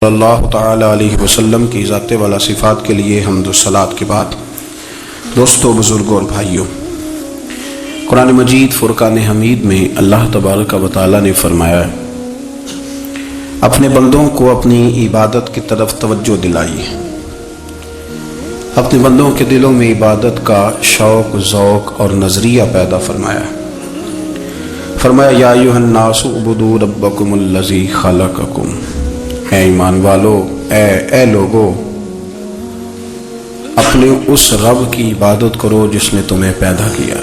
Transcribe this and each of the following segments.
اللہ تعالی علیہ وسلم کی ذات والا صفات کے لیے حمد و صلات کے بعد دوستو، بزرگوں اور بھائیوں، قرآن مجید فرقان حمید میں اللہ تبارک و تعالی نے فرمایا ہے، اپنے بندوں کو اپنی عبادت کی طرف توجہ دلائیے، اپنے بندوں کے دلوں میں عبادت کا شوق، ذوق اور نظریہ پیدا فرمایا ہے۔ فرمایا یا ایھا الناس اعبدوا ربکم الذی خلقکم، اے ایمان والو، اے لوگو، اپنے اس رب کی عبادت کرو جس نے تمہیں پیدا کیا،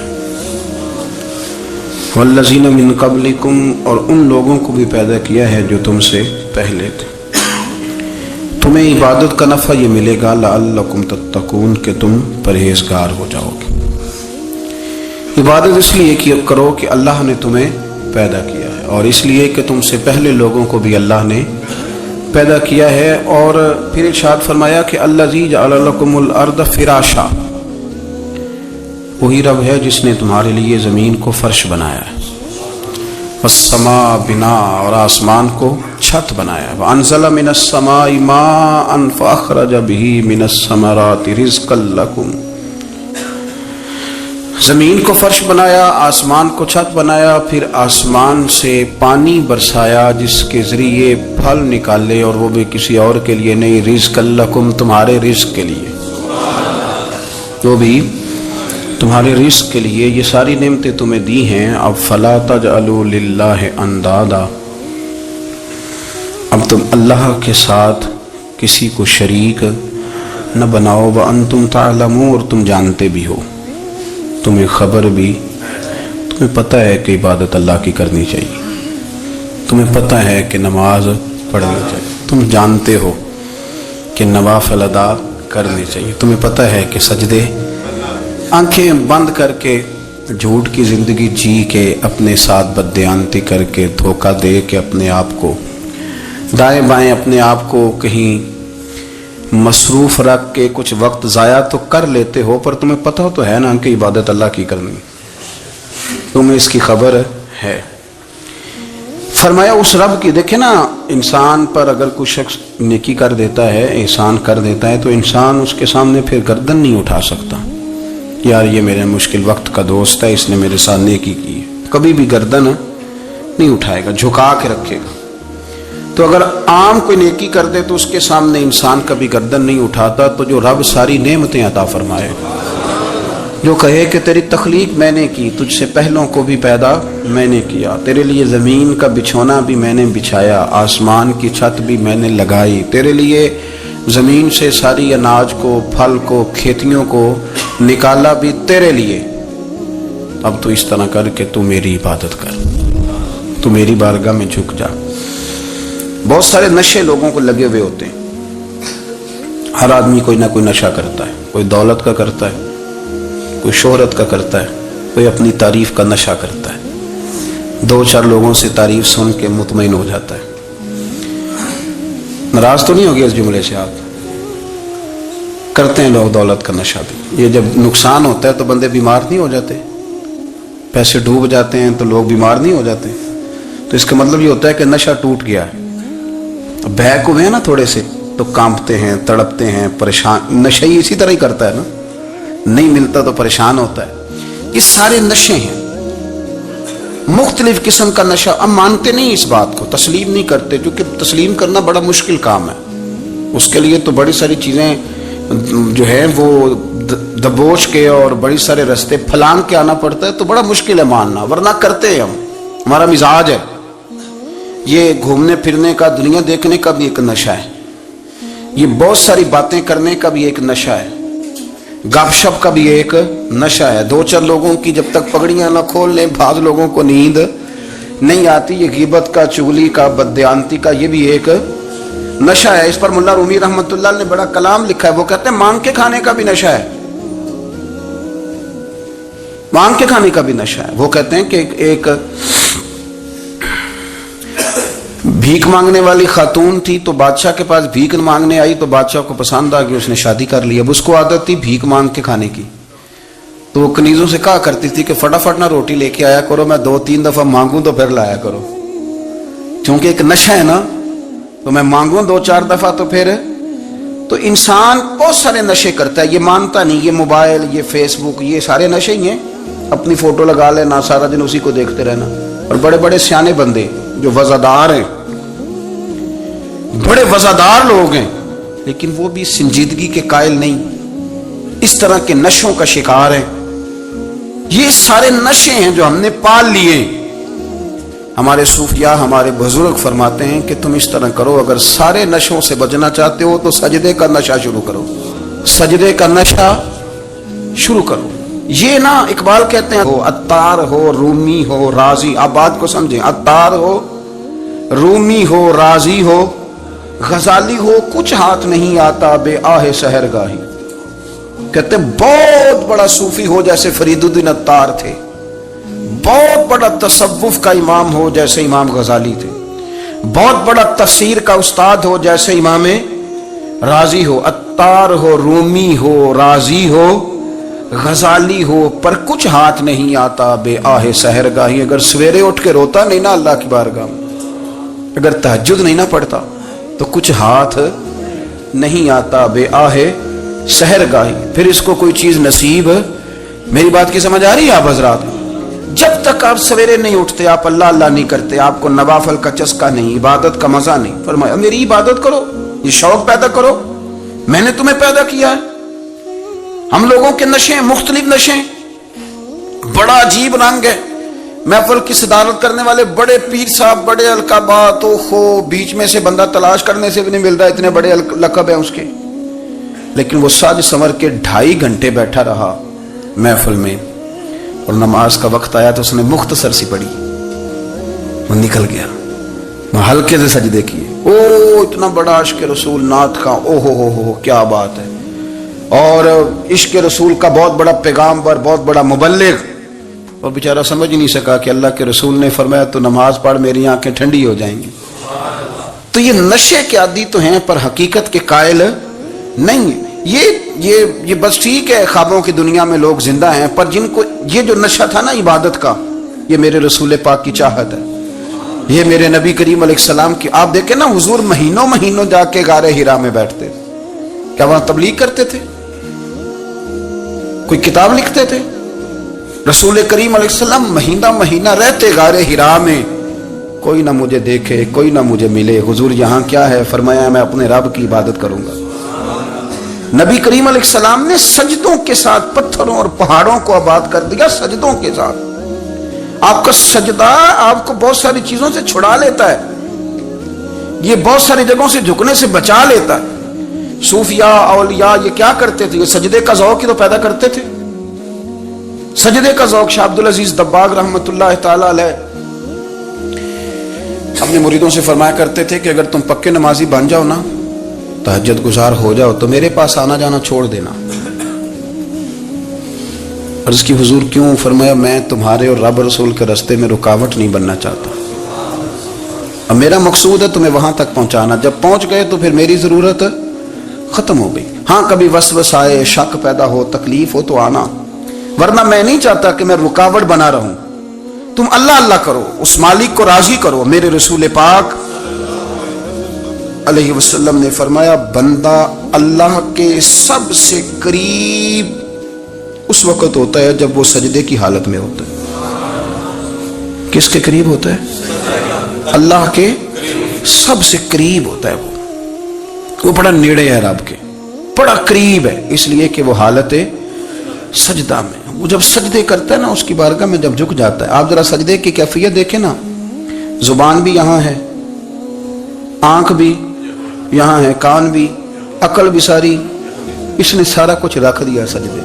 والذین من قبلکم، اور ان لوگوں کو بھی پیدا کیا ہے جو تم سے پہلے تھے۔ تمہیں عبادت کا نفع یہ ملے گا لعلکم تتقون، کہ تم پرہیزگار ہو جاؤ گے۔ عبادت اس لیے کرو کہ اللہ نے تمہیں پیدا کیا ہے، اور اس لیے کہ تم سے پہلے لوگوں کو بھی اللہ نے پیدا کیا ہے۔ اور پھر ارشاد فرمایا کہ الذی جعل لکم الارض فراشا، وہی رب ہے جس نے تمہارے لیے زمین کو فرش بنایا ہے، والسماء بناء، اور آسمان کو چھت بنایا ہے، وانزل من السماء ماء فاخرج به من الثمرات رزقا لکم، زمین کو فرش بنایا، آسمان کو چھت بنایا، پھر آسمان سے پانی برسایا جس کے ذریعے پھل نکالے، اور وہ بھی کسی اور کے لیے نہیں، رزق لکم، تمہارے رزق کے لیے، وہ بھی تمہارے رزق کے لیے۔ یہ ساری نعمتیں تمہیں دی ہیں، اب فلا تجعلوا للہ اندادا، اب تم اللہ کے ساتھ کسی کو شریک نہ بناؤ، وانتم تعلمون، اور تم جانتے بھی ہو، تمہیں خبر بھی، تمہیں پتہ ہے کہ عبادت اللہ کی کرنی چاہیے، تمہیں پتہ ہے کہ نماز پڑھنی چاہیے، تم جانتے ہو کہ نوافل ادا کرنے چاہیے، تمہیں پتہ ہے کہ سجدے آنکھیں بند کر کے جھوٹ کی زندگی جی کے، اپنے ساتھ بددیانتی کر کے، دھوکہ دے کے، اپنے آپ کو دائیں بائیں، اپنے آپ کو کہیں مصروف رکھ کے کچھ وقت ضائع تو کر لیتے ہو، پر تمہیں پتہ تو ہے نا کہ عبادت اللہ کی کرنی، تمہیں اس کی خبر ہے۔ فرمایا اس رب کی، دیکھیں نا، انسان پر اگر کوئی شخص نیکی کر دیتا ہے، احسان کر دیتا ہے، تو انسان اس کے سامنے پھر گردن نہیں اٹھا سکتا، یار یہ میرے مشکل وقت کا دوست ہے، اس نے میرے ساتھ نیکی کی ہے، کبھی بھی گردن نہیں اٹھائے گا، جھکا کے رکھے گا۔ تو اگر عام کوئی نیکی کر دے تو اس کے سامنے انسان کبھی گردن نہیں اٹھاتا، تو جو رب ساری نعمتیں عطا فرمائے، جو کہے کہ تیری تخلیق میں نے کی، تجھ سے پہلوں کو بھی پیدا میں نے کیا، تیرے لیے زمین کا بچھونا بھی میں نے بچھایا، آسمان کی چھت بھی میں نے لگائی، تیرے لیے زمین سے ساری اناج کو، پھل کو، کھیتیوں کو نکالا بھی تیرے لیے، اب تو اس طرح کر کے تو میری عبادت کر، تو میری بارگاہ میں جھک جا۔ بہت سارے نشے لوگوں کو لگے ہوئے ہوتے ہیں، ہر آدمی کوئی نہ کوئی نشہ کرتا ہے، کوئی دولت کا کرتا ہے، کوئی شہرت کا کرتا ہے، کوئی اپنی تعریف کا نشہ کرتا ہے، دو چار لوگوں سے تعریف سن کے مطمئن ہو جاتا ہے۔ ناراض تو نہیں ہو گیا اس جملے سے؟ آپ کرتے ہیں لوگ دولت کا نشہ بھی، یہ جب نقصان ہوتا ہے تو بندے بیمار نہیں ہو جاتے، پیسے ڈوب جاتے ہیں تو لوگ بیمار نہیں ہو جاتے، تو اس کا مطلب یہ ہوتا ہے کہ نشہ ٹوٹ گیا ہے۔ بہک ہوئے ہیں نا تھوڑے سے تو کانپتے ہیں، تڑپتے ہیں، پریشان، نشہ ہی اسی طرح ہی کرتا ہے نا، نہیں ملتا تو پریشان ہوتا ہے۔ یہ سارے نشے ہیں، مختلف قسم کا نشہ۔ اب مانتے نہیں اس بات کو، تسلیم نہیں کرتے، کیونکہ تسلیم کرنا بڑا مشکل کام ہے، اس کے لیے تو بڑی ساری چیزیں جو ہیں وہ دبوچ کے اور بڑی سارے رستے پھلانگ کے آنا پڑتا ہے، تو بڑا مشکل ہے ماننا، ورنہ کرتے ہیں ہم، ہمارا مزاج ہے۔ یہ گھومنے پھرنے کا، دنیا دیکھنے کا بھی ایک نشہ ہے، یہ بہت ساری باتیں کرنے کا بھی ایک نشہ ہے، گپ شپ کا بھی ایک نشہ ہے۔ دو چار لوگوں کی جب تک پگڑیاں نہ کھول لیں، بعض لوگوں کو نیند نہیں آتی، یہ غیبت کا، چغلی کا، بددیانتی کا، یہ بھی ایک نشہ ہے۔ اس پر ملا رومی رحمۃ اللہ نے بڑا کلام لکھا ہے، وہ کہتے ہیں مانگ کے کھانے کا بھی نشہ ہے، مانگ کے کھانے کا بھی نشہ ہے۔ وہ کہتے ہیں کہ ایک بھیک مانگنے والی خاتون تھی، تو بادشاہ کے پاس بھیک مانگنے آئی، تو بادشاہ کو پسند آ گئی، اس نے شادی کر لی۔ اب اس کو عادت تھی بھیک مانگ کے کھانے کی، تو وہ کنیزوں سے کہا کرتی تھی کہ فٹافٹ نہ روٹی لے کے آیا کرو، میں 2-3 دفعہ مانگوں تو پھر لایا کرو، چونکہ ایک نشہ ہے نا، تو میں مانگوں 2-4 دفعہ تو پھر تو انسان بہت سارے نشے کرتا ہے، یہ مانتا نہیں، یہ موبائل، یہ فیس بک، یہ سارے نشے ہی ہیں. اپنی فوٹو لگا لینا، سارا دن اسی کو دیکھتے رہنا. اور بڑے بڑے سیانے بندے جو وزادار ہیں، بڑے وزادار لوگ ہیں، لیکن وہ بھی سنجیدگی کے قائل نہیں، اس طرح کے نشوں کا شکار ہیں. یہ سارے نشے ہیں جو ہم نے پال لیے. ہمارے صوفیاء، ہمارے بزرگ فرماتے ہیں کہ تم اس طرح کرو، اگر سارے نشوں سے بچنا چاہتے ہو تو سجدے کا نشہ شروع کرو، سجدے کا نشہ شروع کرو. یہ نا اقبال کہتے ہیں عطار ہو، رومی ہو، رازی. آپ بات کو سمجھیں، عطار ہو، رومی ہو، رازی ہو، غزالی ہو، کچھ ہاتھ نہیں آتا بے آہ سحرگاہی. کہتے ہیں بہت بڑا صوفی ہو جیسے فرید الدین عطار تھے، بہت بڑا تصوف کا امام ہو جیسے امام غزالی تھے، بہت بڑا تفسیر کا استاد ہو جیسے امام رازی ہو. عطار ہو، رومی ہو، رازی ہو، غزالی ہو، پر کچھ ہاتھ نہیں آتا بے آہ سحرگاہی. اگر سویرے اٹھ کے روتا نہیں نا اللہ کی بارگاہ میں، اگر تہجد نہیں نہ پڑھتا تو کچھ ہاتھ نہیں آتا بے آہ سحرگاہی. پھر اس کو کوئی چیز نصیب. میری بات کی سمجھ آ رہی ہے آپ حضرات؟ جب تک آپ سویرے نہیں اٹھتے، آپ اللہ اللہ نہیں کرتے، آپ کو نوافل کا چسکا نہیں، عبادت کا مزہ نہیں. فرمایا میری عبادت کرو، یہ شوق پیدا کرو، میں نے تمہیں پیدا کیا ہے. ہم لوگوں کے نشے، مختلف نشے، بڑا عجیب رنگ ہے. محفل کی صدارت کرنے والے بڑے پیر صاحب، بڑے القابات، بیچ میں سے بندہ تلاش کرنے سے بھی نہیں ملتا، اتنے بڑے لقب ہیں اس کے. لیکن وہ ساج سنور کے 2.5 گھنٹے بیٹھا رہا محفل میں، اور نماز کا وقت آیا تو اس نے مختصر سی پڑھی، وہ نکل گیا. وہ ہلکے سے سجدے کیے. اتنا بڑا عشق رسول، نعت کا، ہو کیا بات ہے. اور عشق رسول کا بہت بڑا پیغامبر، بہت بڑا مبلغ، اور بیچارہ سمجھ نہیں سکا کہ اللہ کے رسول نے فرمایا تو نماز پڑھ میری آنکھیں ٹھنڈی ہو جائیں گی. تو یہ نشے کے عادی تو ہیں پر حقیقت کے قائل نہیں. یہ بس ٹھیک ہے خوابوں کی دنیا میں لوگ زندہ ہیں، پر جن کو یہ جو نشہ تھا نا عبادت کا، یہ میرے رسول پاک کی چاہت ہے، یہ میرے نبی کریم علیہ السلام کی. آپ دیکھیں نا حضور مہینوں جا کے غار حرا میں بیٹھتے. کیا وہاں تبلیغ کرتے تھے؟ کوئی کتاب لکھتے تھے؟ رسول کریم علیہ السلام مہینہ رہتے غار حرا میں. کوئی نہ مجھے دیکھے، کوئی نہ مجھے ملے. حضور یہاں کیا ہے؟ فرمایا میں اپنے رب کی عبادت کروں گا. نبی کریم علیہ السلام نے سجدوں کے ساتھ پتھروں اور پہاڑوں کو آباد کر دیا، سجدوں کے ساتھ. آپ کا سجدہ آپ کو بہت ساری چیزوں سے چھڑا لیتا ہے، یہ بہت ساری جگہوں سے جھکنے سے بچا لیتا ہے. صوفیاء، اولیاء یہ کیا کرتے تھے؟ یہ سجدے کا ذوق ہی تو پیدا کرتے تھے. سجدے کا ذوق. شاہ عبد العزیز دباغ رحمۃ اللہ تعالی علیہ اپنے مریدوں سے فرمایا کرتے تھے کہ اگر تم پکے نمازی بن جاؤ نا، تہجد گزار ہو جاؤ، تو میرے پاس آنا جانا چھوڑ دینا. عرض کی حضور کیوں؟ فرمایا میں تمہارے اور رب رسول کے راستے میں رکاوٹ نہیں بننا چاہتا. اب میرا مقصود ہے تمہیں وہاں تک پہنچانا. جب پہنچ گئے تو پھر میری ضرورت ختم ہو گئی. ہاں کبھی وسوس آئے، شک پیدا ہو، تکلیف ہو تو آنا، ورنہ میں نہیں چاہتا کہ میں رکاوٹ بنا رہوں. تم اللہ اللہ کرو، اس مالک کو راضی کرو. میرے رسول پاک علیہ وسلم نے فرمایا بندہ اللہ کے سب سے قریب اس وقت ہوتا ہے جب وہ سجدے کی حالت میں ہوتا ہے. کس کے قریب ہوتا ہے؟ اللہ کے سب سے قریب ہوتا ہے. وہ بڑا نیڑے ہے رب کے، بڑا قریب ہے، اس لیے کہ وہ حالت سجدہ میں. وہ جب سجدے کرتا ہے نا اس کی بارگاہ میں، جب جھک جاتا ہے. آپ ذرا سجدے کی کیفیت دیکھیں نا، زبان بھی یہاں ہے، آنکھ بھی یہاں ہے، کان بھی، عقل بھی ساری، اس نے سارا کچھ رکھ دیا سجدے.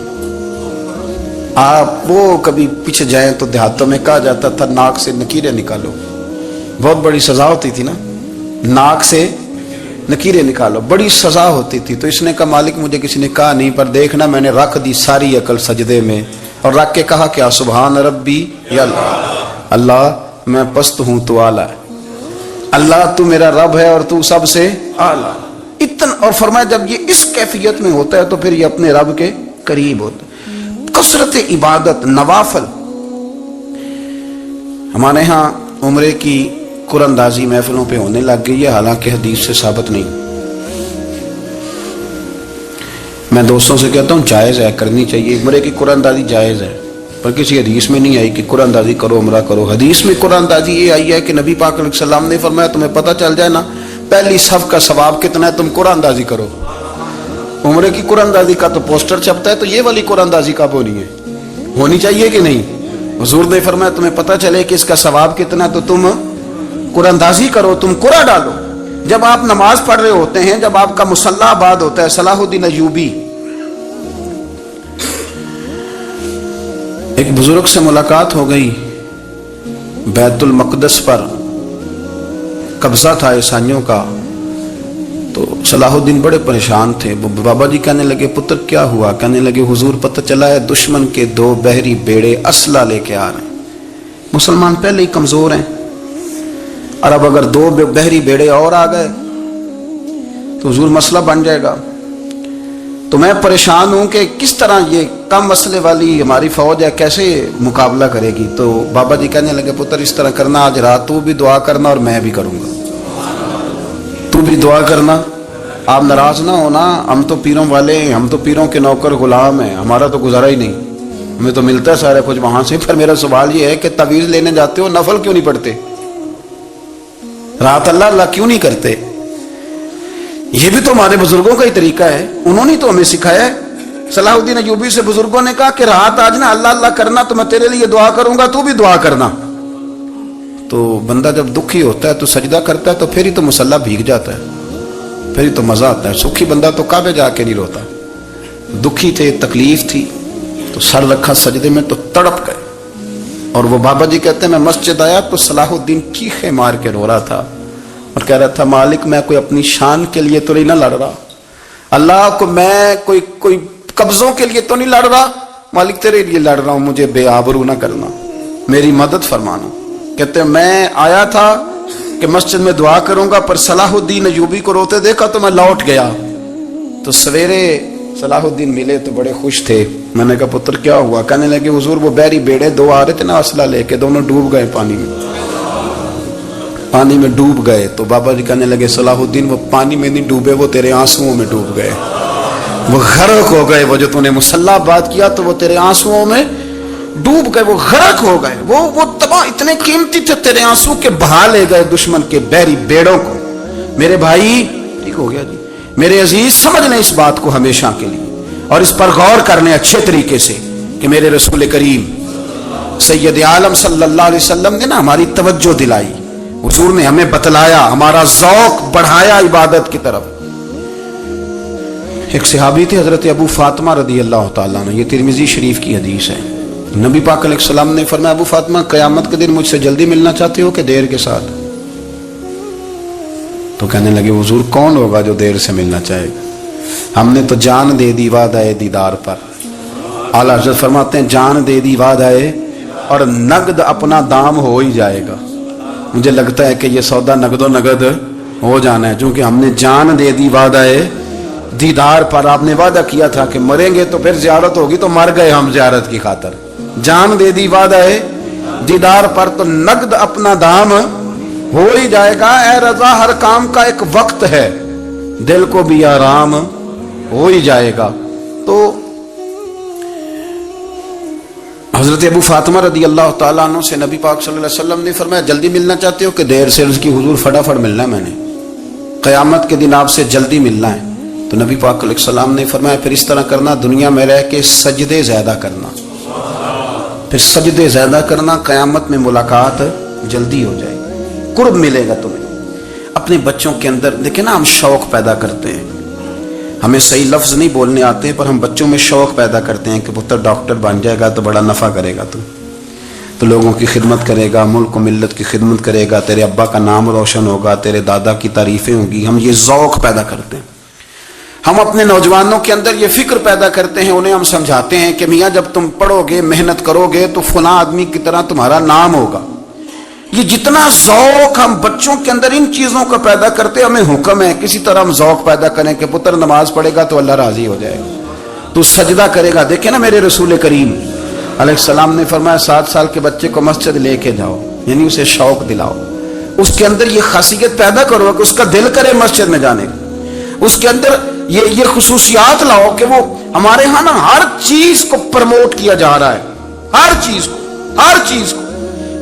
آپ وہ کبھی پیچھے جائیں تو دیہاتوں میں کہا جاتا تھا ناک سے نکیرے نکالو. بہت بڑی سزا ہوتی تھی نا، ناک سے نکیرے نکالو، بڑی سزا ہوتی تھی. تو اس نے کہا مالک مجھے کسی نے کہا نہیں، پر دیکھنا میں نے رکھ دی ساری عقل سجدے میں، اور رکھ کے کہا کیا؟ سبحان ربی یا اللہ میں پست ہوں تو اعلیٰ ہے. اللہ تو میرا رب ہے اور تو سب سے اعلیٰ. اتنا. اور فرمایا جب یہ اس کیفیت میں ہوتا ہے تو پھر یہ اپنے رب کے قریب ہوتا ہے. کثرت عبادت، نوافل. ہمارے ہاں عمرے کی قرآن اندازی محفلوں پہ ہونے لگ گئی ہے، حالانکہ حدیث سے ثابت نہیں۔ میں دوستوں سے کہتا ہوں جائز ہے، کرنی چاہیے، عمرے کی قرآن اندازی جائز ہے، پر کسی حدیث میں نہیں آئی کہ قرآن اندازی کرو عمرہ کرو۔ حدیث میں قرآن اندازی یہ آئی ہے کہ نبی پاک علیہ السلام نے فرمایا تمہیں پتہ چل جائے نا پہلی صف کا ثواب کتنا ہے، تم قرآن اندازی کرو۔ عمرے کی قرآن اندازی کا تو پوسٹر چھپتا ہے، تو یہ والی قرآن اندازی کب ہونی ہے؟ ہونی چاہیے کہ نہیں؟ حضور نے فرمایا تمہیں پتہ چلے کہ اس کا ثواب کتنا ہے تو تم قرآن اندازی کرو، تم قرآن ڈالو۔ جب آپ نماز پڑھ رہے ہوتے ہیں، جب آپ کا مصلی آباد ہوتا ہے، صلاح الدین ایوبی ایک بزرگ سے ملاقات ہو گئی، بیت المقدس پر قبضہ تھا عیسائیوں کا، تو صلاح الدین بڑے پریشان تھے۔ بابا جی کہنے لگے پتر کیا ہوا؟ کہنے لگے حضور پتہ چلا ہے دشمن کے 2 بحری بیڑے اسلحہ لے کے آ رہے ہیں، مسلمان پہلے ہی کمزور ہیں، اور اب اگر 2 بحری بیڑے اور آ گئے تو حضور مسئلہ بن جائے گا۔ تو میں پریشان ہوں کہ کس طرح یہ کم مسئلے والی ہماری فوج ہے کیسے مقابلہ کرے گی۔ تو بابا جی کہنے لگے پتر اس طرح کرنا، آج رات تو بھی دعا کرنا اور میں بھی کروں گا، تو بھی دعا کرنا، آپ ناراض نہ ہونا، ہم تو پیروں والے ہیں، ہم تو پیروں کے نوکر غلام ہیں، ہمارا تو گزارا ہی نہیں، ہمیں تو ملتا ہے سارا کچھ وہاں سے۔ پھر میرا سوال یہ ہے کہ تعویذ لینے جاتے ہو نفل کیوں نہیں پڑھتے؟ رات اللہ اللہ کیوں نہیں کرتے؟ یہ بھی تو ہمارے بزرگوں کا ہی طریقہ ہے، انہوں نے تو ہمیں سکھایا ہے۔ صلاح الدین ایوبی سے بزرگوں نے کہا کہ رات آج نا اللہ اللہ کرنا، تو میں تیرے لیے دعا کروں گا، تو بھی دعا کرنا۔ تو بندہ جب دکھی ہوتا ہے تو سجدہ کرتا ہے، تو پھر ہی تو مصلی بھیگ جاتا ہے، پھر ہی تو مزہ آتا ہے۔ سکھی بندہ تو کعبے جا کے نہیں روتا، دکھی تھے، تکلیف تھی، تو سر رکھا سجدے میں تو تڑپ گئے۔ اور وہ بابا جی کہتے ہیں میں مسجد آیا تو صلاح الدین چیخے مار کے رو رہا تھا اور کہہ رہا تھا مالک میں کوئی اپنی شان کے لیے تو نہیں نہ لڑ رہا، اللہ کو میں کوئی قبضوں کے لیے تو نہیں لڑ رہا، مالک تیرے لیے لڑ رہا ہوں، مجھے بے آبرو نہ کرنا، میری مدد فرمانا۔ کہتے ہیں میں آیا تھا کہ مسجد میں دعا کروں گا، پر صلاح الدین ایوبی کو روتے دیکھا تو میں لوٹ گیا۔ تو سویرے صلاح الدین ملے تو بڑے خوش تھے۔ میں نے کہا پتر کیا ہوا؟ کہنے لگے حضور وہ بحری بیڑے 2 آ رہے تھے نا اسلحہ لے کے، دونوں ڈوب گئے پانی میں ڈوب گئے۔ تو بابا جی کہنے لگے صلاح الدین وہ پانی میں نہیں ڈوبے، وہ تیرے آنسوؤں میں ڈوب گئے، وہ غرق ہو گئے، وہ جو تو نے مصلی بات کیا تو وہ تیرے آنسوؤں میں ڈوب گئے، وہ غرق ہو گئے، وہ تباہ، اتنے قیمتی تھے تیرے آنسو کے بہا لے گئے دشمن کے بحری بیڑوں کو۔ میرے بھائی ٹھیک ہو گیا جی، میرے عزیز سمجھ لیں اس بات کو ہمیشہ کے لیے، اور اس پر غور کرنے اچھے طریقے سے کہ میرے رسول کریم سید عالم صلی اللہ علیہ وسلم نے نا ہماری توجہ دلائی، حضور نے ہمیں بتلایا، ہمارا ذوق بڑھایا عبادت کی طرف۔ ایک صحابی تھے حضرت ابو فاطمہ رضی اللہ تعالیٰ عنہ، یہ ترمذی شریف کی حدیث ہے۔ نبی پاک علیہ السلام نے فرمایا ابو فاطمہ قیامت کے دن مجھ سے جلدی ملنا چاہتے ہو کہ دیر کے ساتھ؟ تو کہنے لگے حضور کون ہوگا جو دیر سے ملنا چاہے گا، ہم نے تو جان دے دی وعدہ دیدار پر۔ اعلیٰ حضرت فرماتے ہیں جان دے دی وعدہ اور نقد اپنا دام ہو ہی جائے گا۔ مجھے لگتا ہے کہ یہ سودا نقد و نقد ہو جانا ہے، چونکہ ہم نے جان دے دی وعدہ دیدار پر۔ آپ نے وعدہ کیا تھا کہ مریں گے تو پھر زیارت ہوگی، تو مر گئے ہم زیارت کی خاطر۔ جان دے دی وعدہ دیدار پر، تو نقد اپنا دام ہو ہی جائے گا۔ اے رضا ہر کام کا ایک وقت ہے، دل کو بھی آرام ہو ہی جائے گا۔ تو حضرت ابو فاطمہ رضی اللہ تعالیٰ عنہ سے نبی پاک صلی اللہ علیہ وسلم نے فرمایا جلدی ملنا چاہتے ہو کہ دیر سے؟ عرض کی حضور فٹافٹ ملنا ہے، میں نے قیامت کے دن آپ سے جلدی ملنا ہے۔ تو نبی پاک علیہ السلام نے فرمایا پھر اس طرح کرنا، دنیا میں رہ کے سجدے زیادہ کرنا، پھر سجدے زیادہ کرنا، قیامت میں ملاقات جلدی ہو جائے گی، قرب ملے گا تمہیں۔ اپنے بچوں کے اندر دیکھیں نا، ہم شوق پیدا کرتے ہیں، ہمیں صحیح لفظ نہیں بولنے آتے پر ہم بچوں میں شوق پیدا کرتے ہیں کہ پتر ڈاکٹر بن جائے گا تو بڑا نفع کرے گا، تو لوگوں کی خدمت کرے گا، ملک و ملت کی خدمت کرے گا، تیرے ابا کا نام روشن ہوگا، تیرے دادا کی تعریفیں ہوں گی۔ ہم یہ ذوق پیدا کرتے ہیں، ہم اپنے نوجوانوں کے اندر یہ فکر پیدا کرتے ہیں، انہیں ہم سمجھاتے ہیں کہ میاں جب تم پڑھو گے محنت کرو گے تو فلاں آدمی کی طرح تمہارا نام ہوگا۔ یہ جتنا ذوق ہم بچوں کے اندر ان چیزوں کا پیدا کرتے، ہمیں حکم ہے کسی طرح ہم ذوق پیدا کریں کہ پتر نماز پڑھے گا تو اللہ راضی ہو جائے گا، تو سجدہ کرے گا۔ دیکھیں نا میرے رسول کریم علیہ السلام نے فرمایا 7 سال کے بچے کو مسجد لے کے جاؤ، یعنی اسے شوق دلاؤ، اس کے اندر یہ خاصیت پیدا کرو کہ اس کا دل کرے مسجد میں جانے کا، اس کے اندر یہ خصوصیات لاؤ کہ وہ ہمارے ہاں نا ہر چیز کو پروموٹ کیا جا رہا ہے، ہر چیز کو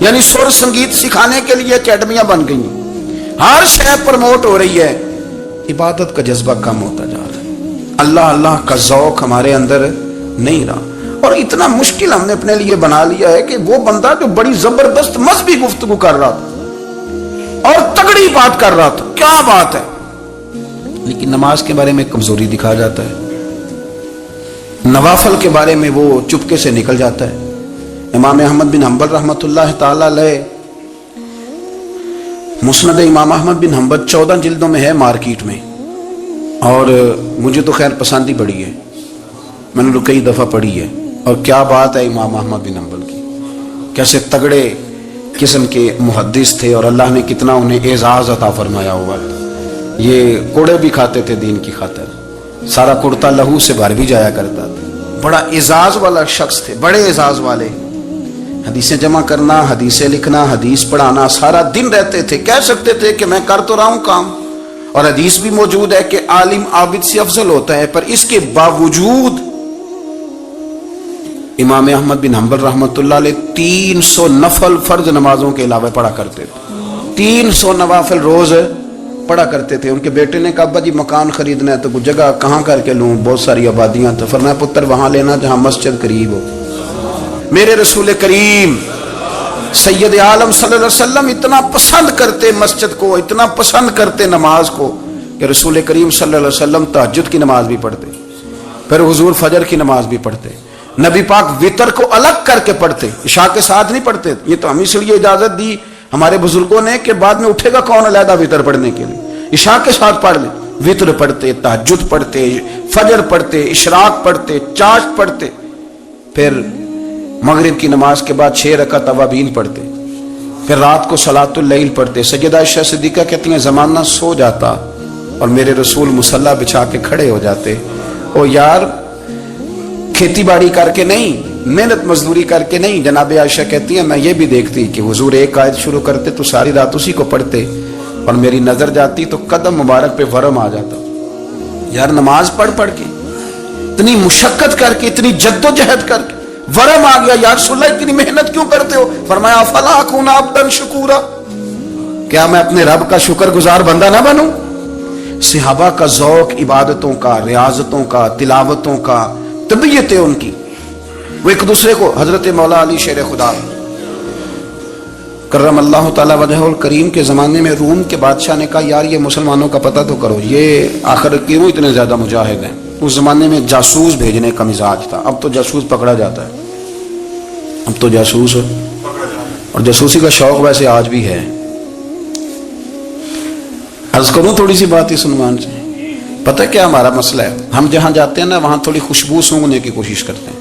یعنی سر سنگیت سکھانے کے لیے اکیڈمیاں بن گئی ہیں، ہر شے پروموٹ ہو رہی ہے، عبادت کا جذبہ کم ہوتا جا رہا ہے، اللہ کا ذوق ہمارے اندر نہیں رہا۔ اور اتنا مشکل ہم نے اپنے لیے بنا لیا ہے کہ وہ بندہ جو بڑی زبردست مذہبی گفتگو کر رہا تھا اور تگڑی بات کر رہا تھا، کیا بات ہے، لیکن نماز کے بارے میں کمزوری دکھا جاتا ہے، نوافل کے بارے میں وہ چپکے سے نکل جاتا ہے۔ امام احمد بن حنبل رحمۃ اللہ تعالی علیہ، مسند امام احمد بن حنبل 14 جلدوں میں ہے مارکیٹ میں، اور مجھے تو خیر پسند ہی بڑی ہے، میں نے کئی دفعہ پڑھی ہے، اور کیا بات ہے امام احمد بن حنبل کی، کیسے تگڑے قسم کے محدث تھے اور اللہ نے کتنا انہیں اعزاز عطا فرمایا ہوا ہے۔ یہ کوڑے بھی کھاتے تھے دین کی خاطر، سارا کرتا لہو سے بھر بھی جایا کرتا تھا، بڑا اعزاز والا شخص تھے، بڑے اعزاز والے، حدیثیں جمع کرنا، حدیثیں لکھنا، حدیث پڑھانا، سارا دن رہتے تھے، کہہ سکتے تھے کہ میں کر تو رہا ہوں کام، اور حدیث بھی موجود ہے کہ عالم عابد سے افضل ہوتا ہے، پر اس کے باوجود امام احمد بن حنبل رحمۃ اللہ علیہ 300 نفل فرض نمازوں کے علاوہ پڑھا کرتے تھے، 300 نوافل روز پڑھا کرتے تھے۔ ان کے بیٹے نے کہا ابا جی مکان خریدنا ہے تو کوئی جگہ کہاں کر کے لوں، بہت ساری آبادیاں، تو فرمایا پتر وہاں لینا جہاں مسجد قریب ہو۔ میرے رسول کریم سید عالم صلی اللہ علیہ وسلم اتنا پسند کرتے مسجد کو، اتنا پسند کرتے نماز کو، کہ رسول کریم صلی اللہ علیہ وسلم تہجد کی نماز بھی پڑھتے، پھر حضور فجر کی نماز بھی پڑھتے، نبی پاک وتر کو الگ کر کے پڑھتے، عشاء کے ساتھ نہیں پڑھتے۔ یہ تو ہم اس لیے اجازت دی ہمارے بزرگوں نے کہ بعد میں اٹھے گا کون علیحدہ وتر پڑھنے کے لیے، عشاء کے ساتھ پڑھ لیں، وتر پڑھتے، تہجد پڑھتے، فجر پڑھتے، اشراق پڑھتے، چاشت پڑھتے، پھر مغرب کی نماز کے بعد 6 رکعت اوابین پڑھتے، پھر رات کو صلاۃ اللیل پڑھتے۔ سیدہ عائشہ صدیقہ کہتی ہیں زمانہ سو جاتا اور میرے رسول مصلی بچھا کے کھڑے ہو جاتے، او یار کھیتی باڑی کر کے نہیں، محنت مزدوری کر کے نہیں، جناب عائشہ کہتی ہیں میں یہ بھی دیکھتی کہ حضور ایک آیت شروع کرتے تو ساری رات اسی کو پڑھتے، اور میری نظر جاتی تو قدم مبارک پہ ورم آ جاتا، یار نماز پڑھ کے اتنی مشقت کر کے، اتنی جد و جہد کر کے ورم آ گیا، یا رسول اللہ اتنی محنت کیوں کرتے ہو؟ فرمایا افلا اکون عبدا شکورا، کیا میں اپنے رب کا شکر گزار بندہ نہ بنوں؟ صحابہ کا ذوق عبادتوں کا، ریاضتوں کا، تلاوتوں کا، طبیعت ہے ان کی، وہ ایک دوسرے کو، حضرت مولا علی شیر خدا کرم اللہ تعالی وجہہ الکریم کے زمانے میں روم کے بادشاہ نے کہا یار یہ مسلمانوں کا پتہ تو کرو، یہ آخر کیوں اتنے زیادہ مجاہد ہیں؟ اس زمانے میں جاسوس بھیجنے کا مزاج تھا، اب تو جاسوس پکڑا جاتا ہے، اب تو جاسوس، اور جاسوسی کا شوق ویسے آج بھی ہے۔ عرض کروں تھوڑی سی بات اس عنوان سے، پتہ کیا ہمارا مسئلہ ہے؟ ہم جہاں جاتے ہیں نا وہاں تھوڑی خوشبو سونگنے کی کوشش کرتے ہیں،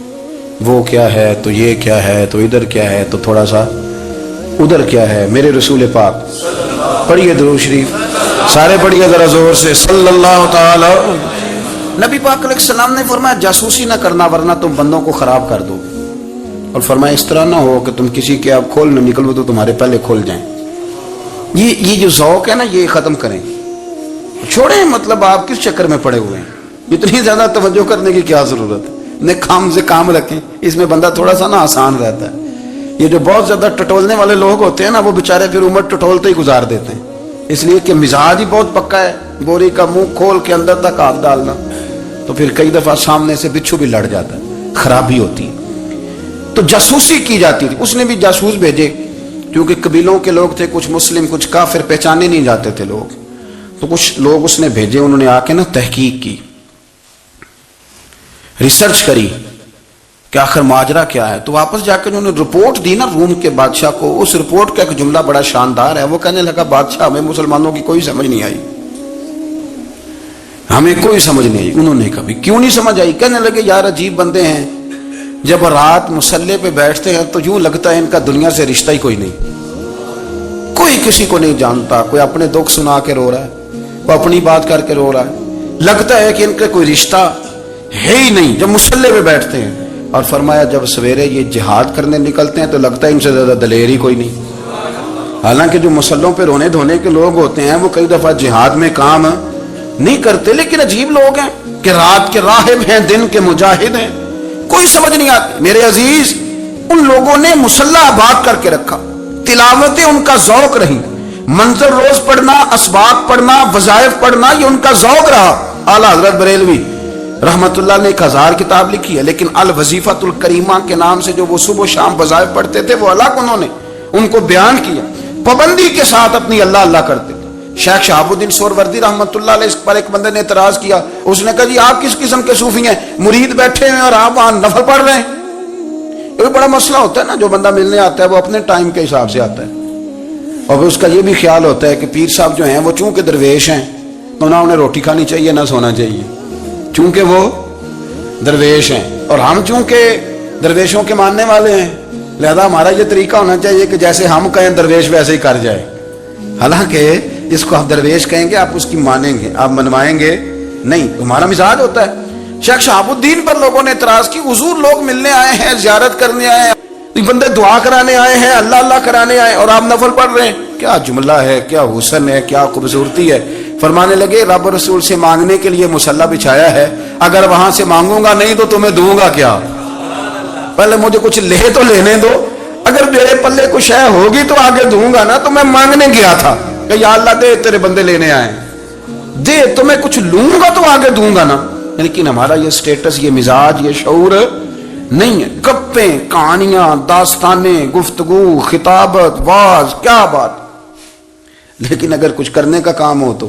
وہ کیا ہے تو یہ کیا ہے تو ادھر کیا ہے تو تھوڑا سا ادھر کیا ہے۔ میرے رسول پاک پڑھیے درود شریف، سارے پڑھیے ذرا زور سے، صلی اللہ تعالی۔ نبی پاک علیہ السلام نے فرمایا جاسوسی نہ کرنا ورنہ تم بندوں کو خراب کر دو گے، اور فرمایا اس طرح نہ ہو کہ تم کسی کے آپ کھول نہ نکلو تو تمہارے پہلے کھول جائیں۔ یہ جو ذوق ہے نا یہ ختم کریں، چھوڑیں، مطلب آپ کس چکر میں پڑے ہوئے ہیں، اتنی زیادہ توجہ کرنے کی کیا ضرورت ہے؟ نیک کام سے کام رکھیں، اس میں بندہ تھوڑا سا نا آسان رہتا ہے۔ یہ جو بہت زیادہ ٹٹولنے والے لوگ ہوتے ہیں نا وہ بےچارے پھر عمر ٹٹولتے ہی گزار دیتے ہیں، اس لیے کہ مزاج ہی بہت پکا ہے، بوری کا منہ کھول کے اندر تک ہاتھ ڈالنا، تو پھر کئی دفعہ سامنے سے بچھو بھی لڑ جاتا ہے، خرابی ہوتی ہے۔ تو جاسوسی کی جاتی تھی، اس نے بھی جاسوس بھیجے، کیونکہ قبیلوں کے لوگ تھے، کچھ مسلم کچھ کافر، پہچانے نہیں جاتے تھے لوگ، تو کچھ لوگ اس نے بھیجے، انہوں نے آ کے نا تحقیق کی، ریسرچ کری کہ آخر ماجرا کیا ہے، تو واپس جا کے انہوں نے رپورٹ دی نا روم کے بادشاہ کو۔ اس رپورٹ کا ایک جملہ بڑا شاندار ہے، وہ کہنے لگا بادشاہ ہمیں مسلمانوں کی کوئی سمجھ نہیں آئی، ہمیں کوئی سمجھ نہیں آئی۔ انہوں نے کبھی کیوں نہیں سمجھ آئی؟ کہنے لگے یار عجیب بندے ہیں، جب رات مصلے پہ بیٹھتے ہیں تو یوں لگتا ہے ان کا دنیا سے رشتہ ہی کوئی نہیں، کوئی کسی کو نہیں جانتا، کوئی اپنے دکھ سنا کے رو رہا ہے، وہ اپنی بات کر کے رو رہا ہے، لگتا ہے کہ ان کا کوئی رشتہ ہے ہی نہیں جب مصلے پہ بیٹھتے ہیں۔ اور فرمایا جب سویرے یہ جہاد کرنے نکلتے ہیں تو لگتا ہے ان سے زیادہ دلیر ہی کوئی نہیں۔ حالانکہ جو مسلوں پہ رونے دھونے کے لوگ ہوتے ہیں وہ کئی دفعہ جہاد میں کام نہیں کرتے، لیکن عجیب لوگ ہیں کہ رات کے راہب ہیں، دن کے مجاہد ہیں، کوئی سمجھ نہیں آتی۔ میرے عزیز، ان لوگوں نے مسلح آباد کر کے رکھا، تلاوتیں ان کا ذوق رہی، منظر روز پڑھنا، اسباق پڑھنا، وظائف پڑھنا، یہ ان کا ذوق رہا۔ اعلیٰ حضرت بریلوی رحمت اللہ نے 1000 کتاب لکھی ہے، لیکن الوظیفۃ الکریمہ کے نام سے جو وہ صبح و شام وظائف پڑھتے تھے وہ الگ انہوں نے ان کو بیان کیا، پابندی کے ساتھ اپنی اللہ اللہ کرتے تھے۔ شیخ شہاب الدین سہروردی رحمت اللہ علیہ پر ایک بندے نے اعتراض کیا، اس نے کہا جی آپ کس قسم کے صوفی ہیں، مرید بیٹھے ہیں اور آپ وہاں نفل پڑھ رہے ہیں؟ یہ بڑا مسئلہ ہوتا ہے نا، جو بندہ ملنے آتا ہے وہ اپنے ٹائم کے حساب سے آتا ہے، اور پھر اس کا یہ بھی خیال ہوتا ہے کہ پیر صاحب جو ہیں وہ چونکہ درویش ہیں تو نہ انہیں روٹی کھانی چاہیے نہ سونا چاہیے، چونکہ وہ درویش ہیں، اور ہم چونکہ درویشوں کے ماننے والے ہیں لہذا ہمارا یہ طریقہ ہونا چاہیے کہ جیسے ہم کہیں درویش ویسے ہی کر جائے۔ حالانکہ جس کو آپ درویش کہیں گے آپ اس کی مانیں گے، آپ منوائیں گے نہیں، تمہارا مزاج ہوتا ہے۔ شیخ شہاب الدین پر لوگوں نے اعتراض کی، حضور لوگ ملنے آئے ہیں، زیارت کرنے آئے ہیں، بندے دعا کرانے آئے ہیں، اللہ اللہ کرانے آئے، اور آپ نفل پڑھ رہے ہیں، کیا جملہ ہے، کیا حسن ہے، کیا خوبصورتی ہے۔ فرمانے لگے رب رسول سے مانگنے کے لیے مصلی بچھایا ہے، اگر وہاں سے مانگوں گا نہیں تو تمہیں دوں گا کیا؟ پہلے مجھے کچھ لے تو لینے دو، اگر میرے پلے کچھ ہے ہوگی تو آگے دوں گا نا۔ تو میں مانگنے گیا تھا کہ یا اللہ دے، تیرے بندے لینے آئے، دے، تو میں کچھ لوں گا تو آگے دوں گا نا۔ لیکن ہمارا یہ سٹیٹس، یہ مزاج، یہ شعور نہیں ہے۔ گپیں، کہانیاں، داستانیں، گفتگو، خطابت، واز، کیا بات۔ لیکن اگر کچھ کرنے کا کام ہو تو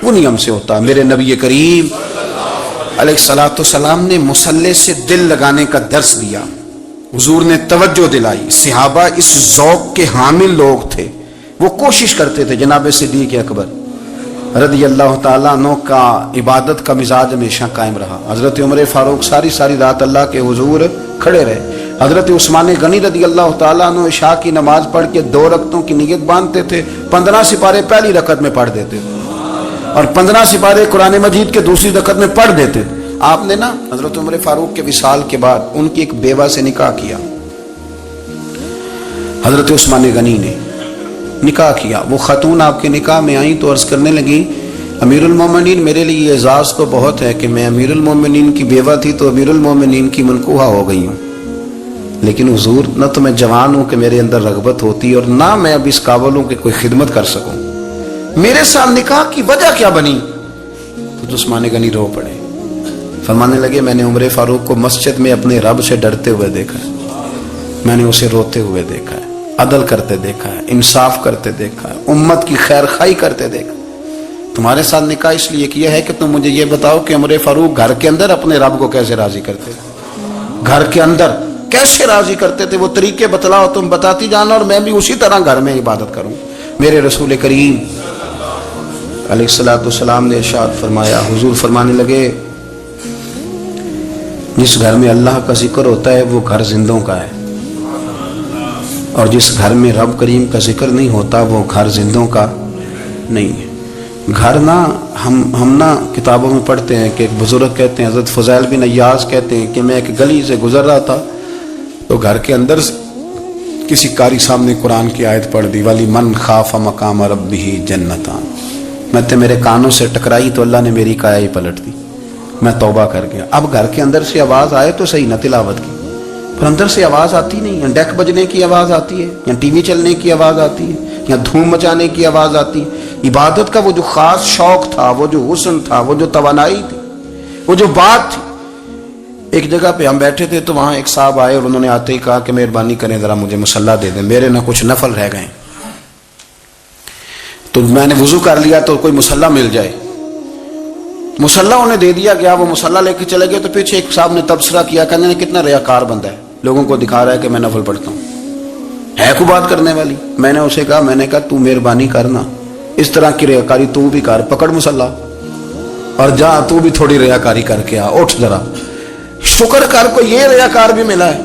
وہ نہیں ہم سے ہوتا۔ میرے نبی کریم علیہ الصلوۃ والسلام نے مصلی سے دل لگانے کا درس دیا، حضور نے توجہ دلائی، صحابہ اس ذوق کے حامل لوگ تھے، وہ کوشش کرتے تھے۔ جناب صدیق اکبر رضی اللہ تعالیٰ عنہ کا عبادت کا مزاج ہمیشہ قائم رہا۔ حضرت عمر فاروق ساری رات اللہ کے حضور کھڑے رہے۔ حضرت عثمان غنی رضی اللہ تعالیٰ عنہ عشاء کی نماز پڑھ کے 2 رکعتوں کی نیت باندھتے تھے، 15 سپارے پہلی رکعت میں پڑھ دیتے تھے اور 15 سپارے قرآن مجید کے دوسری رکعت میں پڑھ دیتے تھے۔ آپ نے نا حضرت عمر فاروق کے وصال کے بعد ان کی ایک بیوہ سے نکاح کیا، حضرت عثمان غنی نے نکاح کیا۔ وہ خاتون آپ کے نکاح میں آئیں تو عرض کرنے لگی امیر المومنین میرے لیے اعزاز تو بہت ہے کہ میں امیر المومنین کی بیوہ تھی تو امیر المومنین کی منکوحہ ہو گئی ہوں، لیکن حضور نہ تو میں جوان ہوں کہ میرے اندر رغبت ہوتی اور نہ میں اب اس قابل ہوں کہ کوئی خدمت کر سکوں، میرے ساتھ نکاح کی وجہ کیا بنی؟ تو عثمان غنی رو پڑے، فرمانے لگے میں نے عمر فاروق کو مسجد میں اپنے رب سے ڈرتے ہوئے دیکھا ہے، میں نے اسے روتے ہوئے دیکھا ہے، عدل کرتے دیکھا ہے، انصاف کرتے دیکھا ہے، امت کی خیر خواہی کرتے دیکھا۔ تمہارے ساتھ نکاح اس لیے کیا ہے کہ تم مجھے یہ بتاؤ کہ عمر فاروق گھر کے اندر اپنے رب کو کیسے راضی کرتے تھے، گھر کے اندر کیسے راضی کرتے تھے، وہ طریقے بتلاؤ، تم بتاتی جانا اور میں بھی اسی طرح گھر میں عبادت کروں۔ میرے رسول کریم علیہ الصلوۃ والسلام نے ارشاد فرمایا، حضور فرمانے لگے جس گھر میں اللہ کا ذکر ہوتا ہے وہ گھر زندوں کا ہے، اور جس گھر میں رب کریم کا ذکر نہیں ہوتا وہ گھر زندوں کا نہیں ہے۔ گھر نہ ہم نہ کتابوں میں پڑھتے ہیں کہ ایک بزرگ کہتے ہیں، حضرت فضیل بن ایاز کہتے ہیں کہ میں ایک گلی سے گزر رہا تھا تو گھر کے اندر کسی قاری صاحب نے قرآن کی آیت پڑھ دی، وَلِمَنْ خَافَ مَقَامَ رَبِّهِ جَنَّتَانِ، میں تو میرے کانوں سے ٹکرائی تو اللہ نے میری کایا ہی پلٹ دی، میں توبہ کر گیا۔ اب گھر کے اندر سے آواز آئے تو صحیح نہ تلاوت کی، پر اندر سے آواز آتی نہیں، یا ڈیک بجنے کی آواز آتی ہے، یا ٹی وی چلنے کی آواز آتی ہے، یا دھوم مچانے کی آواز آتی ہے۔ عبادت کا وہ جو خاص شوق تھا، وہ جو حسن تھا، وہ جو توانائی تھی، وہ جو بات تھی۔ ایک جگہ پہ ہم بیٹھے تھے تو وہاں ایک صاحب آئے اور انہوں نے آتے ہی کہا کہ مہربانی کریں ذرا مجھے مصلی دے دیں، میرے نہ کچھ نفل رہ گئے، تو میں نے وضو کر لیا تو کوئی مصلی مل جائے۔ مصلی انہیں دے دیا گیا، وہ مصلی لے کے چلے گئے تو پیچھے ایک صاحب نے تبصرہ کیا، کہنے کتنا ریاکار بندہ ہے، لوگوں کو دکھا رہا ہے کہ میں نفل پڑھتا ہوں، ہے کوئی بات کرنے والی؟ میں نے اسے کہا، میں نے کہا تو مہربانی کرنا، اس طرح کی ریاکاری تو بھی کر، پکڑ مصلی اور جا تو بھی تھوڑی ریاکاری کر کے آ، اٹھ ذرا، شکر کر کوئی یہ ریاکار بھی ملا ہے،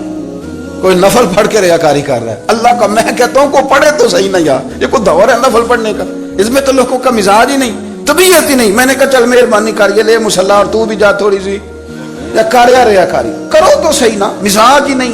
کوئی نفل پڑھ کے ریاکاری کر رہا ہے۔ اللہ کا میں کہتا ہوں کو پڑھے تو صحیح نہ، یار یہ کوئی دور ہے نفل پڑھنے کا، اس میں تو لوگوں کا مزاج ہی نہیں، طبیعت ہی نہیں۔ میں نے کہا چل مہربانی کر یہ لے مصلی اور تو بھی جا تھوڑی سی، یا کر یا ریاکاری کرو تو صحیح نا، مزاج ہی نہیں،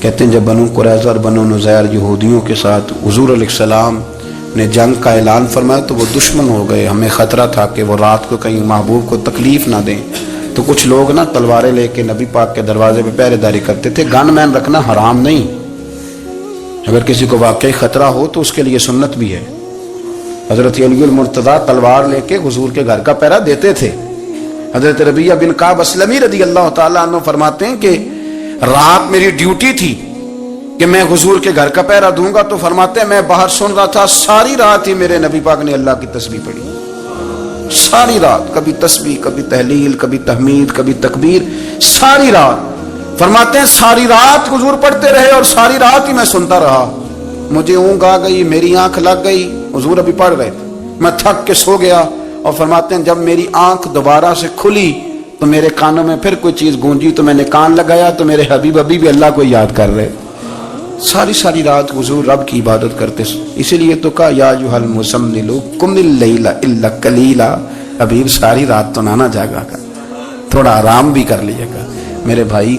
کہتے ہیں جب بنو قریظہ اور بنو نذیر یہودیوں کے ساتھ حضور علیہ السلام نے جنگ کا اعلان فرمایا تو وہ دشمن ہو گئے. ہمیں خطرہ تھا کہ وہ رات کو کہیں محبوب کو تکلیف نہ دیں, تو کچھ لوگ نا تلواریں لے کے نبی پاک کے دروازے پہ پہرے داری کرتے تھے. گن مین رکھنا حرام نہیں, اگر کسی کو واقعی خطرہ ہو تو اس کے لیے سنت بھی ہے. حضرت علی المرتضیٰ تلوار لے کے حضور کے گھر کا پہرا دیتے تھے. حضرت ربیعہ بن کعب اسلمی رضی اللہ تعالیٰ عنہ فرماتے ہیں کہ رات میری ڈیوٹی تھی کہ میں حضور کے گھر کا پہرا دوں گا, تو فرماتے ہیں میں باہر سن رہا تھا, ساری رات ہی میرے نبی پاک نے اللہ کی تسبیح پڑھی. ساری رات, کبھی تسبیح, کبھی تحلیل, کبھی تحمید, کبھی تکبیر, ساری رات. فرماتے ہیں ساری رات حضور پڑھتے رہے اور ساری رات ہی میں سنتا رہا. مجھے اونگ آ گئی, میری آنکھ لگ گئی, حضور ابھی پڑھ رہے تھے, میں تھک کے سو گیا. اور فرماتے ہیں جب میری آنکھ دوبارہ سے کھلی تو میرے کانوں میں پھر کوئی چیز گونجی, تو میں نے کان لگایا تو میرے حبیب ابھی بھی اللہ کو یاد کر رہے. ساری رات حضور رب کی عبادت کرتے. اسی لیے تو کہا یا ایھا المزمل قم اللیل الا قلیلا, حبیب ساری رات تو نہ جاگا کر, تھوڑا آرام بھی کر لیے گا. میرے بھائی,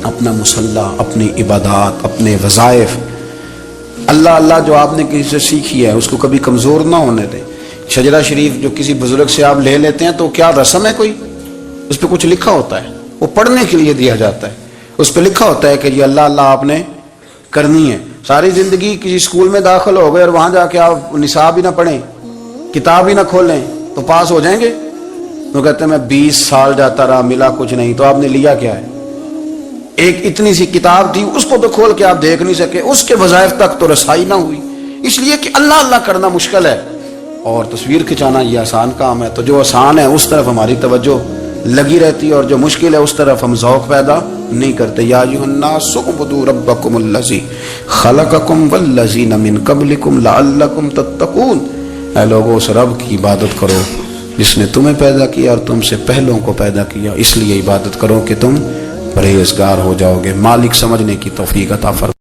اپنا مصلی, اپنی عبادات, اپنے وظائف, اللہ اللہ جو آپ نے کسی سے سیکھی ہے اس کو کبھی کمزور نہ ہونے دیں. شجرہ شریف جو کسی بزرگ سے آپ لے لیتے ہیں تو کیا رسم ہے کوئی؟ اس پہ کچھ لکھا ہوتا ہے, وہ پڑھنے کے لیے دیا جاتا ہے. اس پہ لکھا ہوتا ہے کہ یہ اللہ اللہ آپ نے کرنی ہے. ساری زندگی کسی اسکول میں داخل ہو گئے اور وہاں جا کے آپ نصاب ہی نہ پڑھیں, کتاب ہی نہ کھولیں تو پاس ہو جائیں گے؟ تو کہتے ہیں میں 20 سال جاتا رہا ملا کچھ نہیں. تو آپ نے لیا کیا ہے؟ ایک اتنی سی کتاب تھی, اس کو تو کھول کے آپ دیکھ نہیں سکے, اس کے وظائف تک تو رسائی نہ ہوئی. اس لیے کہ اللہ اللہ کرنا مشکل ہے اور تصویر کھنچانا یہ آسان کام ہے. تو جو آسان ہے اس طرف ہماری توجہ لگی رہتی ہے اور جو مشکل ہے اس طرف ہم ذوق پیدا نہیں کرتے. یا ایھا الناس اعبدوا ربکم الذی خلقکم والذین من قبلکم لعلکم تتقون. اے لوگوں, اس رب کی عبادت کرو جس نے تمہیں پیدا کیا اور تم سے پہلوں کو پیدا کیا, اس لیے عبادت کرو کہ تم پرہیزگار ہو جاؤ گے. مالک سمجھنے کی توفیق عطا فرمائے.